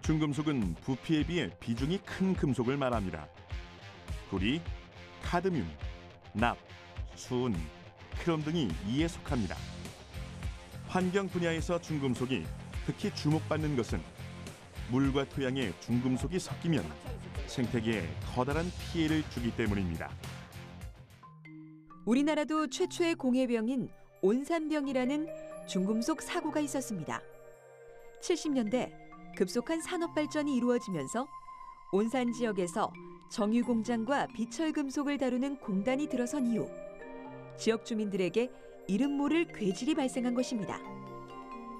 중금속은 부피에 비해 비중이 큰 금속을 말합니다. 구리, 카드뮴, 납, 수은, 크롬 등이 이에 속합니다. 환경 분야에서 중금속이 특히 주목받는 것은 물과 토양에 중금속이 섞이면 생태계에 커다란 피해를 주기 때문입니다. 우리나라도 최초의 공해병인 온산병이라는 중금속 사고가 있었습니다. 70년대 급속한 산업 발전이 이루어지면서 온산 지역에서 정유 공장과 비철 금속을 다루는 공단이 들어선 이후 지역 주민들에게 이름 모를 괴질이 발생한 것입니다.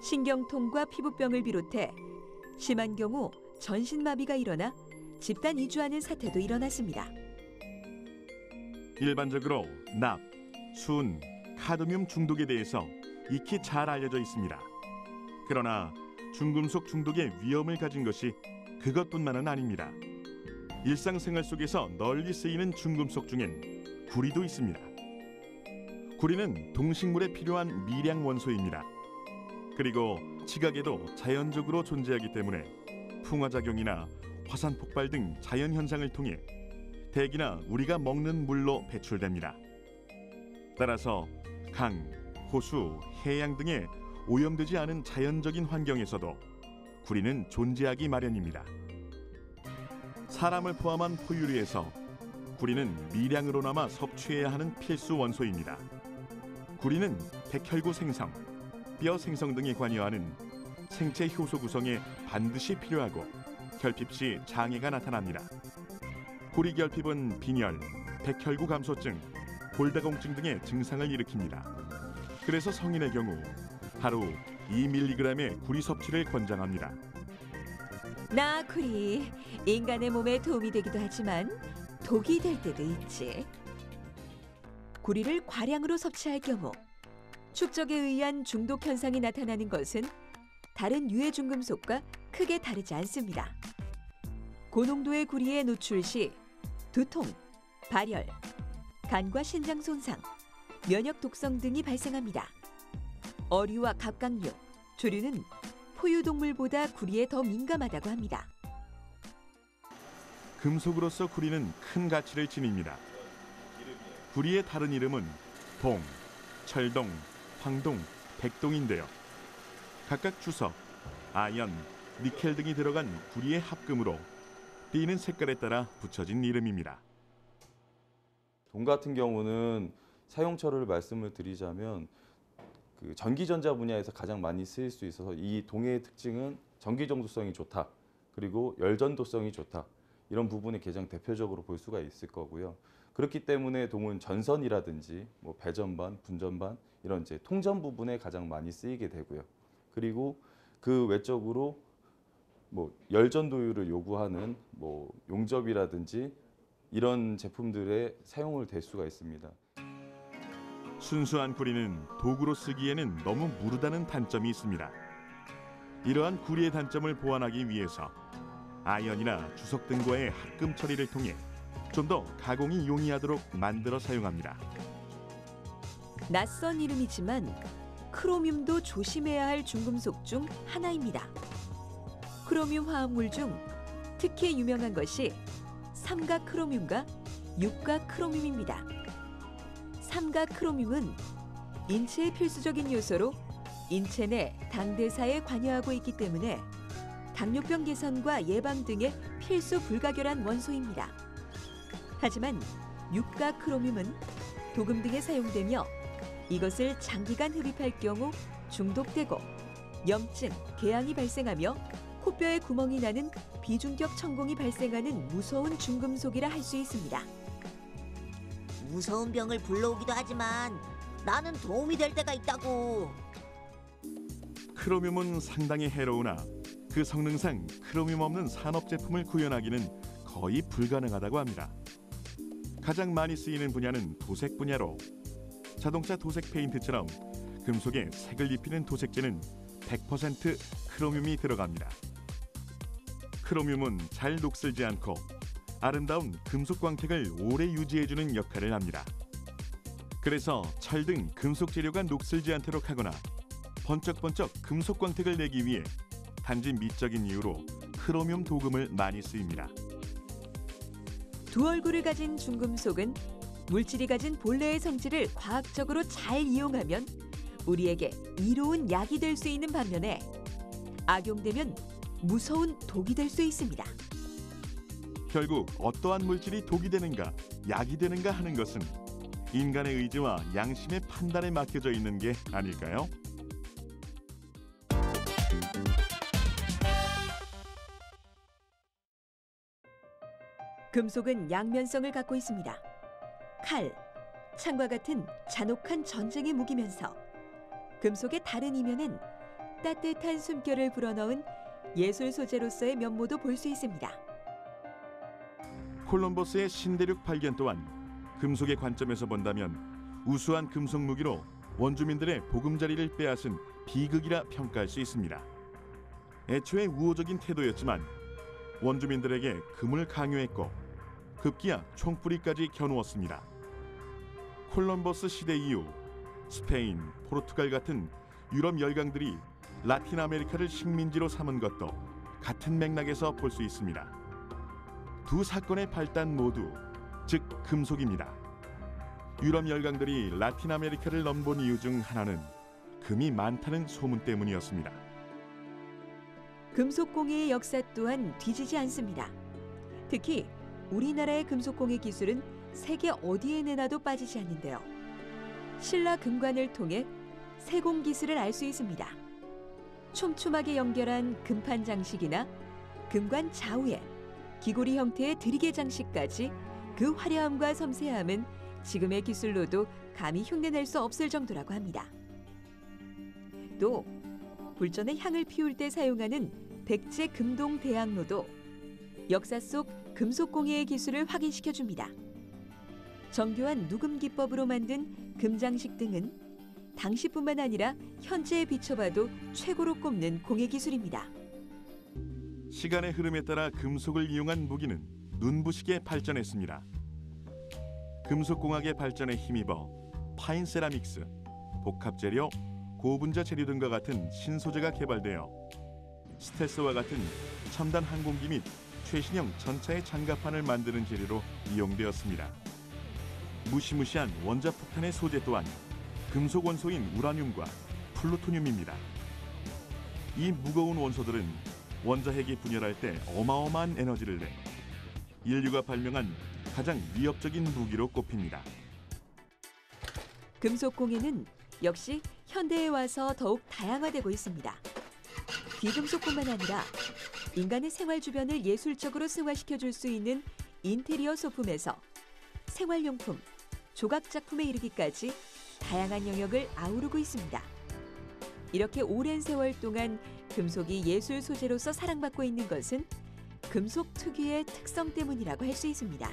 신경통과 피부병을 비롯해 심한 경우 전신마비가 일어나 집단 이주하는 사태도 일어났습니다. 일반적으로 납, 수은, 카드뮴 중독에 대해서 익히 잘 알려져 있습니다. 그러나 중금속 중독의 위험을 가진 것이 그것뿐만은 아닙니다. 일상생활 속에서 널리 쓰이는 중금속 중엔 구리도 있습니다. 구리는 동식물에 필요한 미량 원소입니다. 그리고 지각에도 자연적으로 존재하기 때문에 풍화작용이나 화산 폭발 등 자연현상을 통해 대기나 우리가 먹는 물로 배출됩니다. 따라서 강, 호수, 해양 등의 오염되지 않은 자연적인 환경에서도 구리는 존재하기 마련입니다. 사람을 포함한 포유류에서 구리는 미량으로나마 섭취해야 하는 필수 원소입니다. 구리는 백혈구 생성, 뼈 생성 등에 관여하는 생체 효소 구성에 반드시 필요하고 결핍 시 장애가 나타납니다. 구리 결핍은 빈혈, 백혈구 감소증, 골다공증 등의 증상을 일으킵니다. 그래서 성인의 경우 하루 2mg의 구리 섭취를 권장합니다. 나 구리, 인간의 몸에 도움이 되기도 하지만 독이 될 때도 있지. 구리를 과량으로 섭취할 경우 축적에 의한 중독 현상이 나타나는 것은 다른 유해 중금속과 크게 다르지 않습니다. 고농도의 구리에 노출 시 두통, 발열, 간과 신장 손상, 면역 독성 등이 발생합니다. 어류와 갑각류, 조류는 포유동물보다 구리에 더 민감하다고 합니다. 금속으로서 구리는 큰 가치를 지닙니다. 구리의 다른 이름은 동, 철동, 황동, 백동인데요. 각각 주석, 아연, 니켈 등이 들어간 구리의 합금으로 띄는 색깔에 따라 붙여진 이름입니다. 동 같은 경우는 사용처를 말씀을 드리자면 그 전기전자 분야에서 가장 많이 쓰일 수 있어서 이 동의 특징은 전기정도성이 좋다. 그리고 열전도성이 좋다. 이런 부분이 가장 대표적으로 볼 수가 있을 거고요. 그렇기 때문에 동은 전선이라든지 뭐 배전반, 분전반 이런 이제 통전 부분에 가장 많이 쓰이게 되고요. 그리고 그 외적으로 뭐 열전도율을 요구하는 뭐 용접이라든지 이런 제품들에 사용을 될 수가 있습니다. 순수한 구리는 도구로 쓰기에는 너무 무르다는 단점이 있습니다. 이러한 구리의 단점을 보완하기 위해서 아연이나 주석 등과의 합금 처리를 통해 좀 더 가공이 용이하도록 만들어 사용합니다. 낯선 이름이지만 크로뮴도 조심해야 할 중금속 중 하나입니다. 크로뮴 화합물 중 특히 유명한 것이 삼각 크로뮴과 육각 크로뮴입니다. 삼각 크로뮴은 인체의 필수적인 요소로 인체 내 당대사에 관여하고 있기 때문에 당뇨병 개선과 예방 등의 필수 불가결한 원소입니다. 하지만 육각 크로뮴은 도금 등에 사용되며 이것을 장기간 흡입할 경우 중독되고 염증, 궤양이 발생하며 코뼈에 구멍이 나는 비중격 천공이 발생하는 무서운 중금속이라 할 수 있습니다. 무서운 병을 불러오기도 하지만 나는 도움이 될 때가 있다고. 크로뮴은 상당히 해로우나 그 성능상 크로뮴 없는 산업 제품을 구현하기는 거의 불가능하다고 합니다. 가장 많이 쓰이는 분야는 도색 분야로 자동차 도색 페인트처럼 금속에 색을 입히는 도색제는 100% 크로뮴이 들어갑니다. 크로뮴은 잘 녹슬지 않고 아름다운 금속 광택을 오래 유지해주는 역할을 합니다. 그래서 철 등 금속 재료가 녹슬지 않도록 하거나 번쩍번쩍 금속 광택을 내기 위해 단지 미적인 이유로 크로뮴 도금을 많이 쓰입니다. 두 얼굴을 가진 중금속은 물질이 가진 본래의 성질을 과학적으로 잘 이용하면 우리에게 이로운 약이 될 수 있는 반면에 악용되면 무서운 독이 될 수 있습니다. 결국 어떠한 물질이 독이 되는가, 약이 되는가 하는 것은 인간의 의지와 양심의 판단에 맡겨져 있는 게 아닐까요? 금속은 양면성을 갖고 있습니다. 칼, 창과 같은 잔혹한 전쟁의 무기면서 금속의 다른 이면엔 따뜻한 숨결을 불어넣은 예술 소재로서의 면모도 볼 수 있습니다. 콜럼버스의 신대륙 발견 또한 금속의 관점에서 본다면 우수한 금속 무기로 원주민들의 보금자리를 빼앗은 비극이라 평가할 수 있습니다. 애초에 우호적인 태도였지만 원주민들에게 금을 강요했고 급기야 총뿌리까지 겨누었습니다. 콜럼버스 시대 이후 스페인, 포르투갈 같은 유럽 열강들이 라틴 아메리카를 식민지로 삼은 것도 같은 맥락에서 볼 수 있습니다. 두 사건의 발단 모두 즉 금속입니다. 유럽 열강들이 라틴 아메리카를 넘본 이유 중 하나는 금이 많다는 소문 때문이었습니다. 금속공예의 역사 또한 뒤지지 않습니다. 특히 우리나라의 금속공예 기술은 세계 어디에 내놔도 빠지지 않는데요. 신라 금관을 통해 세공 기술을 알 수 있습니다. 촘촘하게 연결한 금판 장식이나 금관 좌우에 기고리 형태의 드리개 장식까지 그 화려함과 섬세함은 지금의 기술로도 감히 흉내낼 수 없을 정도라고 합니다. 또 불전에 향을 피울 때 사용하는 백제 금동 대학로도 역사 속 금속공예의 기술을 확인시켜줍니다. 정교한 누금 기법으로 만든 금장식 등은 당시뿐만 아니라 현재에 비춰봐도 최고로 꼽는 공예 기술입니다. 시간의 흐름에 따라 금속을 이용한 무기는 눈부시게 발전했습니다. 금속공학의 발전에 힘입어 파인 세라믹스, 복합재료, 고분자 재료 등과 같은 신소재가 개발되어 스텔스와 같은 첨단 항공기 및 최신형 전차의 장갑판을 만드는 재료로 이용되었습니다. 무시무시한 원자폭탄의 소재 또한 금속 원소인 우라늄과 플루토늄입니다. 이 무거운 원소들은 원자핵이 분열할 때 어마어마한 에너지를 내 인류가 발명한 가장 위협적인 무기로 꼽힙니다. 금속 공예는 역시 현대에 와서 더욱 다양화되고 있습니다. 귀금속뿐만 아니라 인간의 생활 주변을 예술적으로 승화시켜줄 수 있는 인테리어 소품에서 생활용품, 조각 작품에 이르기까지 다양한 영역을 아우르고 있습니다. 이렇게 오랜 세월 동안 금속이 예술 소재로서 사랑받고 있는 것은 금속 특유의 특성 때문이라고 할 수 있습니다.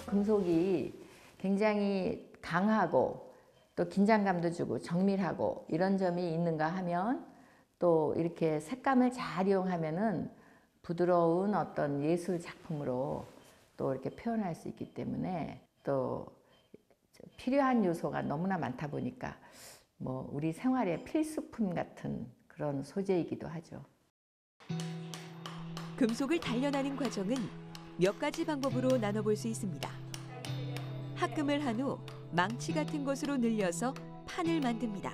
금속이 굉장히 강하고 또 긴장감도 주고 정밀하고 이런 점이 있는가 하면 또 이렇게 색감을 잘 이용하면은 부드러운 어떤 예술 작품으로 또 이렇게 표현할 수 있기 때문에 또 필요한 요소가 너무나 많다 보니까 뭐 우리 생활의 필수품 같은 그런 소재이기도 하죠. 금속을 단련하는 과정은 몇 가지 방법으로 나눠볼 수 있습니다. 합금을 한 후 망치 같은 것으로 늘려서 판을 만듭니다.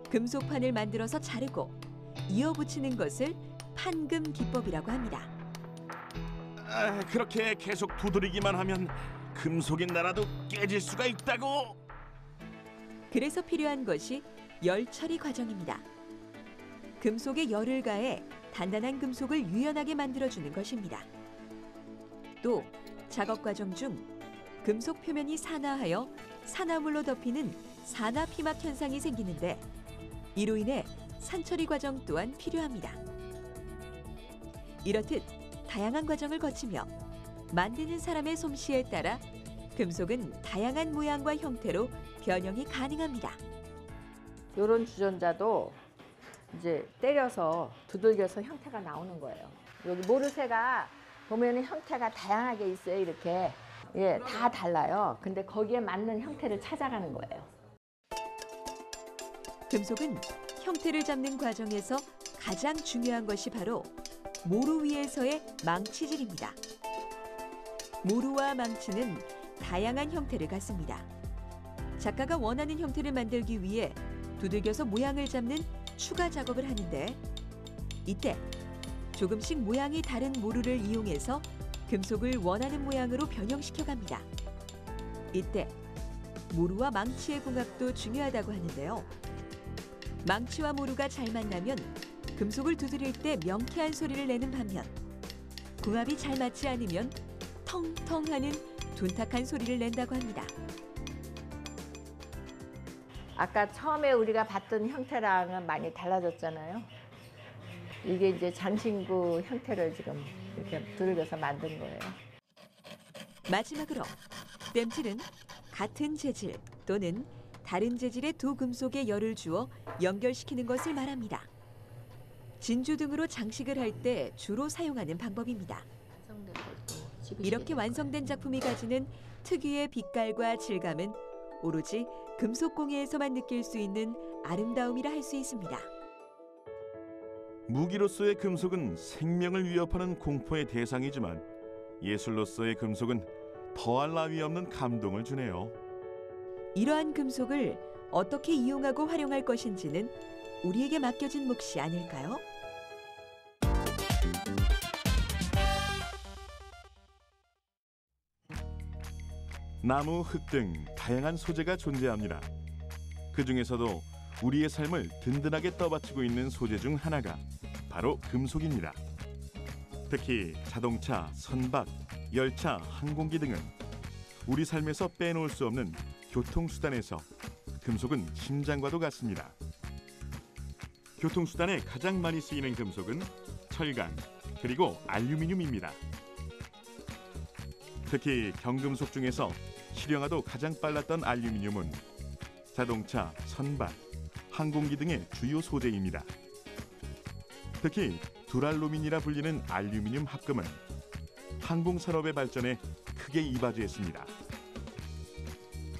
금속판을 만들어서 자르고 이어붙이는 것을 판금 기법이라고 합니다. 그렇게 계속 두드리기만 하면 금속이 날아도 깨질 수가 있다고. 그래서 필요한 것이 열 처리 과정입니다. 금속에 열을 가해 단단한 금속을 유연하게 만들어주는 것입니다. 또 작업 과정 중 금속 표면이 산화하여 산화물로 덮이는 산화 피막 현상이 생기는데 이로 인해 산처리 과정 또한 필요합니다. 이렇듯 다양한 과정을 거치며 만드는 사람의 솜씨에 따라 금속은 다양한 모양과 형태로 변형이 가능합니다. 이런 주전자도 이제 때려서 두들겨서 형태가 나오는 거예요. 여기 모르쇠가 보면 형태가 다양하게 있어요. 이렇게 예, 다 달라요. 근데 거기에 맞는 형태를 찾아가는 거예요. 금속은 형태를 잡는 과정에서 가장 중요한 것이 바로 모루 위에서의 망치질입니다. 모루와 망치는 다양한 형태를 갖습니다. 작가가 원하는 형태를 만들기 위해 두들겨서 모양을 잡는 추가 작업을 하는데, 이때 조금씩 모양이 다른 모루를 이용해서 금속을 원하는 모양으로 변형시켜 갑니다. 이때 모루와 망치의 궁합도 중요하다고 하는데요. 망치와 모루가 잘 만나면 금속을 두드릴 때 명쾌한 소리를 내는 반면, 궁합이 잘 맞지 않으면 텅텅 하는 둔탁한 소리를 낸다고 합니다. 아까 처음에 우리가 봤던 형태랑은 많이 달라졌잖아요. 이게 이제 장신구 형태를 지금 이렇게 두들겨서 만든 거예요. 마지막으로 땜질은 같은 재질 또는 다른 재질의 두 금속에 열을 주어 연결시키는 것을 말합니다. 진주 등으로 장식을 할 때 주로 사용하는 방법입니다. 이렇게 완성된 작품이 가지는 특유의 빛깔과 질감은 오로지 금속공예에서만 느낄 수 있는 아름다움이라 할 수 있습니다. 무기로서의 금속은 생명을 위협하는 공포의 대상이지만 예술로서의 금속은 더할 나위 없는 감동을 주네요. 이러한 금속을 어떻게 이용하고 활용할 것인지는 우리에게 맡겨진 몫이 아닐까요? 나무, 흙 등 다양한 소재가 존재합니다. 그 중에서도 우리의 삶을 든든하게 떠받치고 있는 소재 중 하나가 바로 금속입니다. 특히 자동차, 선박, 열차, 항공기 등은 우리 삶에서 빼놓을 수 없는 교통수단에서 금속은 심장과도 같습니다. 교통수단에 가장 많이 쓰이는 금속은 철강, 그리고 알루미늄입니다. 특히 경금속 중에서 실형화도 가장 빨랐던 알루미늄은 자동차, 선박, 항공기 등의 주요 소재입니다. 특히 두랄루민이라 불리는 알루미늄 합금은 항공산업의 발전에 크게 이바지했습니다.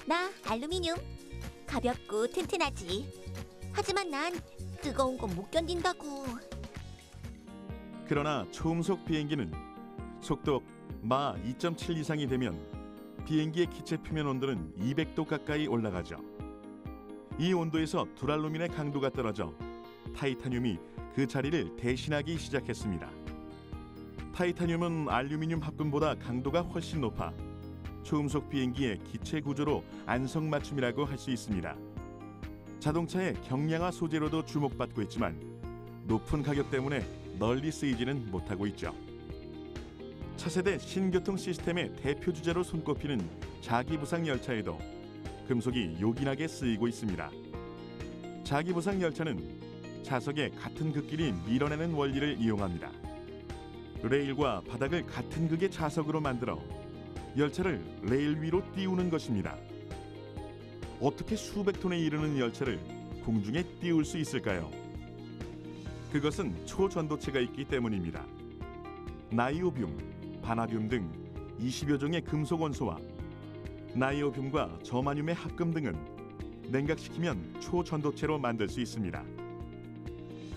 나 알루미늄. 가볍고 튼튼하지. 하지만 난 뜨거운 건 못 견딘다고. 그러나 초음속 비행기는 속도 마 2.7 이상이 되면 비행기의 기체 표면 온도는 200도 가까이 올라가죠. 이 온도에서 두랄루민의 강도가 떨어져 타이타늄이 그 자리를 대신하기 시작했습니다. 타이타늄은 알루미늄 합금보다 강도가 훨씬 높아 초음속 비행기의 기체 구조로 안성맞춤이라고 할 수 있습니다. 자동차의 경량화 소재로도 주목받고 있지만 높은 가격 때문에 널리 쓰이지는 못하고 있죠. 차세대 신교통 시스템의 대표 주자로 손꼽히는 자기부상 열차에도 금속이 요긴하게 쓰이고 있습니다. 자기부상 열차는 자석의 같은 극끼리 밀어내는 원리를 이용합니다. 레일과 바닥을 같은 극의 자석으로 만들어 열차를 레일 위로 띄우는 것입니다. 어떻게 수백 톤에 이르는 열차를 공중에 띄울 수 있을까요? 그것은 초전도체가 있기 때문입니다. 나이오뷴, 바나뷴 등 20여 종의 금속 원소와 나이오뷴과 저마늄의 합금 등은 냉각시키면 초전도체로 만들 수 있습니다.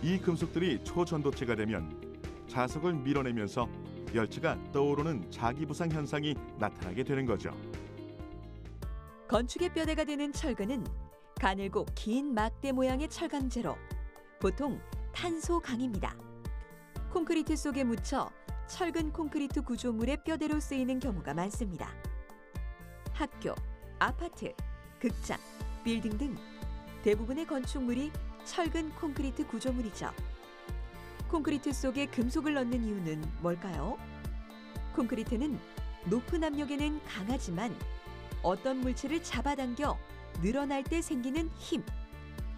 이 금속들이 초전도체가 되면 자석을 밀어내면서 열차가 떠오르는 자기부상 현상이 나타나게 되는 거죠. 건축의 뼈대가 되는 철근은 가늘고 긴 막대 모양의 철강재로 보통 탄소강입니다. 콘크리트 속에 묻혀 철근 콘크리트 구조물의 뼈대로 쓰이는 경우가 많습니다. 학교, 아파트, 극장, 빌딩 등 대부분의 건축물이 철근 콘크리트 구조물이죠. 콘크리트 속에 금속을 넣는 이유는 뭘까요? 콘크리트는 높은 압력에는 강하지만 어떤 물체를 잡아당겨 늘어날 때 생기는 힘,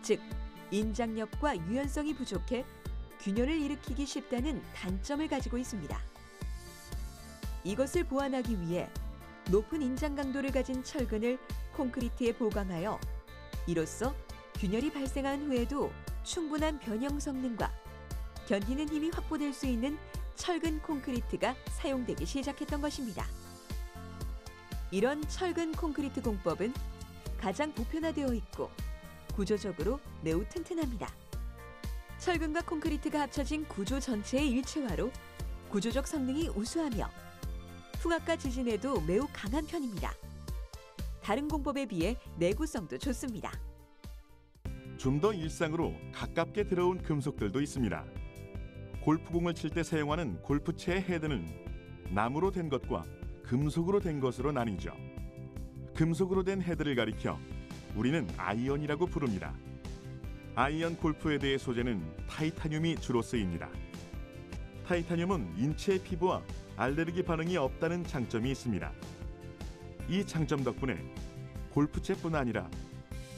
즉 인장력과 유연성이 부족해 균열을 일으키기 쉽다는 단점을 가지고 있습니다. 이것을 보완하기 위해 높은 인장 강도를 가진 철근을 콘크리트에 보강하여 이로써 균열이 발생한 후에도 충분한 변형 성능과 견디는 힘이 확보될 수 있는 철근 콘크리트가 사용되기 시작했던 것입니다. 이런 철근 콘크리트 공법은 가장 보편화되어 있고 구조적으로 매우 튼튼합니다. 철근과 콘크리트가 합쳐진 구조 전체의 일체화로 구조적 성능이 우수하며 풍압과 지진에도 매우 강한 편입니다. 다른 공법에 비해 내구성도 좋습니다. 좀 더 일상으로 가깝게 들어온 금속들도 있습니다. 골프공을 칠 때 사용하는 골프채의 헤드는 나무로 된 것과 금속으로 된 것으로 나뉘죠. 금속으로 된 헤드를 가리켜 우리는 아이언이라고 부릅니다. 아이언 골프 헤드의 소재는 타이타늄이 주로 쓰입니다. 타이타늄은 인체의 피부와 알레르기 반응이 없다는 장점이 있습니다. 이 장점 덕분에 골프채뿐 아니라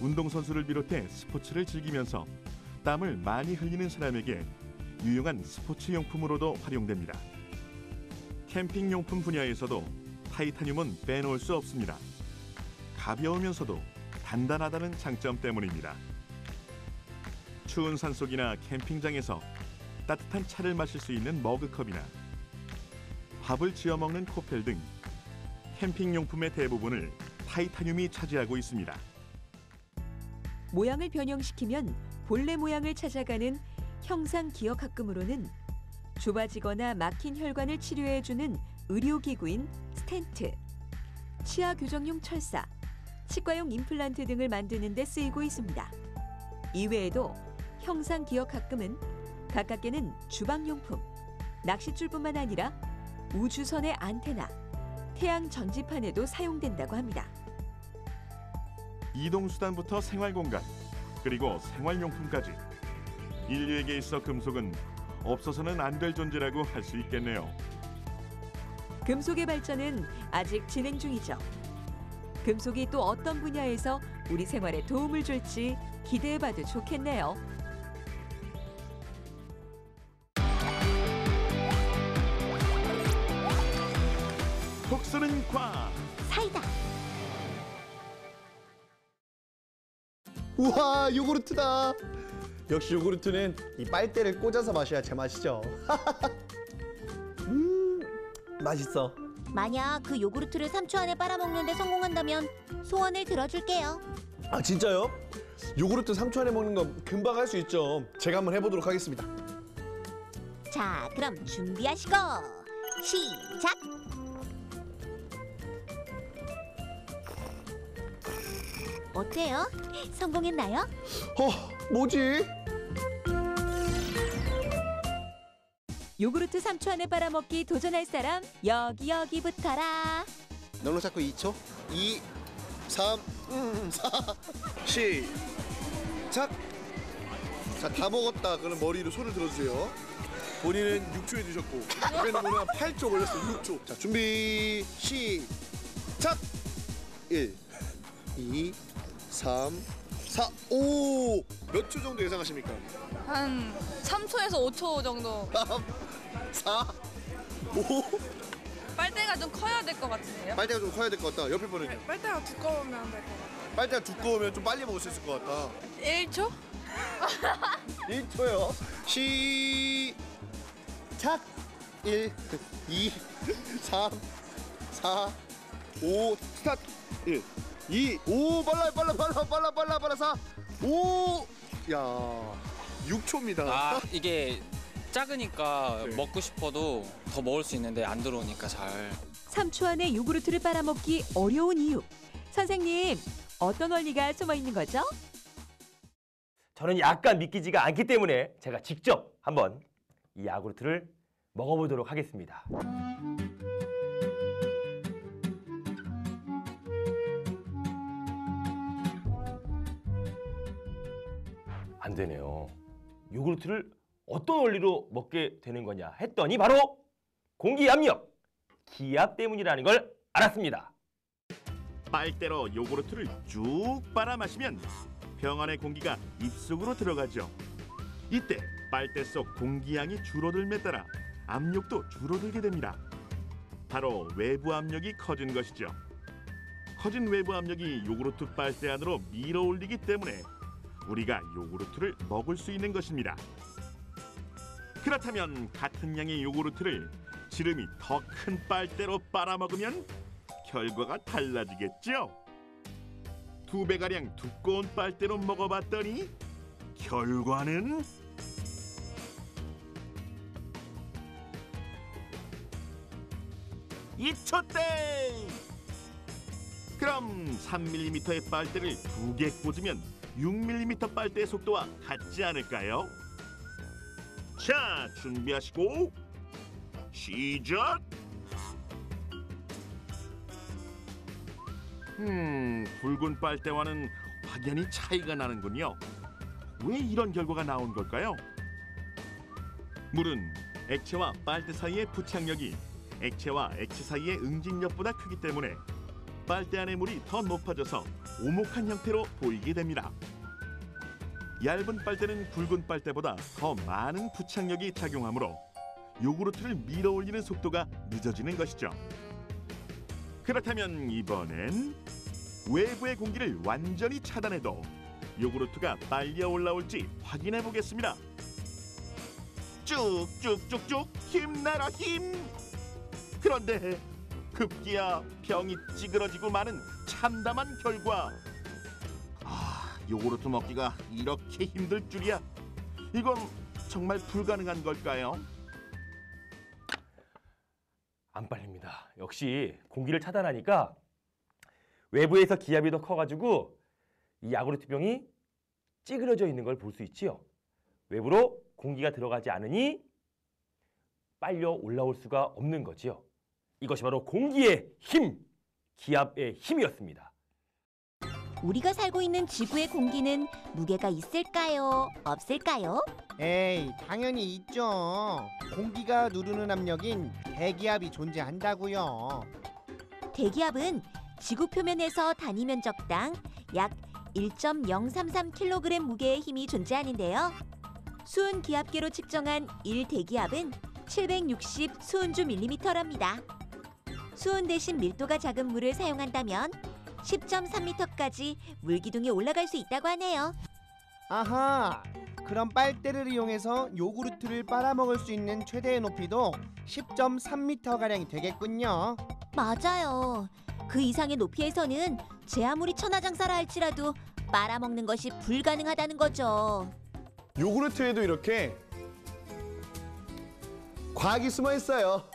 운동선수를 비롯해 스포츠를 즐기면서 땀을 많이 흘리는 사람에게 유용한 스포츠 용품으로도 활용됩니다. 캠핑 용품 분야에서도 타이타늄은 빼놓을 수 없습니다. 가벼우면서도 단단하다는 장점 때문입니다. 추운 산속이나 캠핑장에서 따뜻한 차를 마실 수 있는 머그컵이나 밥을 지어 먹는 코펠 등 캠핑 용품의 대부분을 타이타늄이 차지하고 있습니다. 모양을 변형시키면 본래 모양을 찾아가는 형상기억학금으로는 좁아지거나 막힌 혈관을 치료해주는 의료기구인 스텐트, 치아 교정용 철사, 치과용 임플란트 등을 만드는 데 쓰이고 있습니다. 이외에도 형상기억학금은 가깝게는 주방용품, 낚싯줄뿐만 아니라 우주선의 안테나, 태양 전지판에도 사용된다고 합니다. 이동수단부터 생활공간, 그리고 생활용품까지 인류에게 있어 금속은 없어서는 안 될 존재라고 할 수 있겠네요. 금속의 발전은 아직 진행 중이죠. 금속이 또 어떤 분야에서 우리 생활에 도움을 줄지 기대해봐도 좋겠네요. 톡 쏘는 과학. 사이다. 우와, 요구르트다. 역시 요구르트는 이 빨대를 꽂아서 마셔야 제맛이죠. 맛있어. 만약 그 요구르트를 3초 안에 빨아먹는 데 성공한다면 소원을 들어줄게요. 아, 진짜요? 요구르트 3초 안에 먹는 거 금방 할 수 있죠. 제가 한번 해보도록 하겠습니다. 자, 그럼 준비하시고 시작! 어때요? 성공했나요? 뭐지? 요구르트 3초 안에 빨아먹기 도전할 사람 여기 붙어라. 넉넉 잡고 2초. 2, 3, 4, 시작! 자, 다 먹었다. 그럼 머리로 손을 들어주세요. 본인은 6초에 드셨고 옆에는 보면 8초 걸렸어요. 6초. 자, 준비 시작! 1, 2, 3, 4, 5! 몇 초 정도 예상하십니까? 한 3초에서 5초 정도. 3, 4, 5. 빨대가 좀 커야 될 것 같은데요? 빨대가 좀 커야 될 것 같다. 옆에 분은요? 빨대가 두꺼우면 될 것 같아요. 빨대가 두꺼우면 좀 빨리 먹을 수 있을 것 같다. 1초? 1초요. 시작! 1, 2, 3, 4, 5. 스타트! 1, 2, 5. 빨라, 4, 5. 야, 6초입니다. 아, 이게 작으니까 네. 먹고 싶어도 더 먹을 수 있는데 안 들어오니까 잘. 3초 안에 요구르트를 빨아먹기 어려운 이유. 선생님, 어떤 원리가 숨어 있는 거죠? 저는 약간 믿기지가 않기 때문에 제가 직접 한번 이 야구르트를 먹어보도록 하겠습니다. 안 되네요. 요구르트를 어떤 원리로 먹게 되는 거냐 했더니 바로 공기 압력, 기압 때문이라는 걸 알았습니다. 빨대로 요구르트를 쭉 빨아 마시면 병 안의 공기가 입속으로 들어가죠. 이때 빨대 속 공기양이 줄어들에 따라 압력도 줄어들게 됩니다. 바로 외부 압력이 커진 것이죠. 커진 외부 압력이 요구르트 빨대 안으로 밀어 올리기 때문에 우리가 요구르트를 먹을 수 있는 것입니다. 그렇다면 같은 양의 요구르트를 지름이 더 큰 빨대로 빨아먹으면 결과가 달라지겠죠? 2배가량 두꺼운 빨대로 먹어봤더니 결과는 2초대. 그럼 3mm의 빨대를 2개 꽂으면 6mm 빨대의 속도와 같지 않을까요? 자, 준비하시고 시작! 굵은 빨대와는 확연히 차이가 나는군요. 왜 이런 결과가 나온 걸까요? 물은 액체와 빨대 사이의 부착력이 액체와 액체 사이의 응집력보다 크기 때문에 빨대 안의 물이 더 높아져서 오목한 형태로 보이게 됩니다. 얇은 빨대는 굵은 빨대보다 더 많은 부착력이 작용하므로 요구르트를 밀어 올리는 속도가 늦어지는 것이죠. 그렇다면 이번엔 외부의 공기를 완전히 차단해도 요구르트가 빨리 올라올지 확인해 보겠습니다. 쭉쭉쭉쭉 힘내라 힘! 그런데 급기야 병이 찌그러지고 마는 참담한 결과. 요구르트 먹기가 이렇게 힘들 줄이야. 이건 정말 불가능한 걸까요? 안 빨립니다. 역시 공기를 차단하니까 외부에서 기압이 더 커가지고 이 야구르트 병이 찌그러져 있는 걸 볼 수 있지요. 외부로 공기가 들어가지 않으니 빨려 올라올 수가 없는 거지요. 이것이 바로 공기의 힘, 기압의 힘이었습니다. 우리가 살고 있는 지구의 공기는 무게가 있을까요? 없을까요? 에이, 당연히 있죠. 공기가 누르는 압력인 대기압이 존재한다고요. 대기압은 지구 표면에서 단위 면적당 약 1.033kg 무게의 힘이 존재하는데요. 수은 기압계로 측정한 1대기압은 760 수은주 밀리미터랍니다. 수은 대신 밀도가 작은 물을 사용한다면 10.3m까지 물기둥이 올라갈 수 있다고 하네요. 아하, 그럼 빨대를 이용해서 요구르트를 빨아먹을 수 있는 최대의 높이도 10.3m가량이 되겠군요. 맞아요. 그 이상의 높이에서는 제 아무리 천하장사라 할지라도 빨아먹는 것이 불가능하다는 거죠. 요구르트에도 이렇게 과학이 숨어 있어요.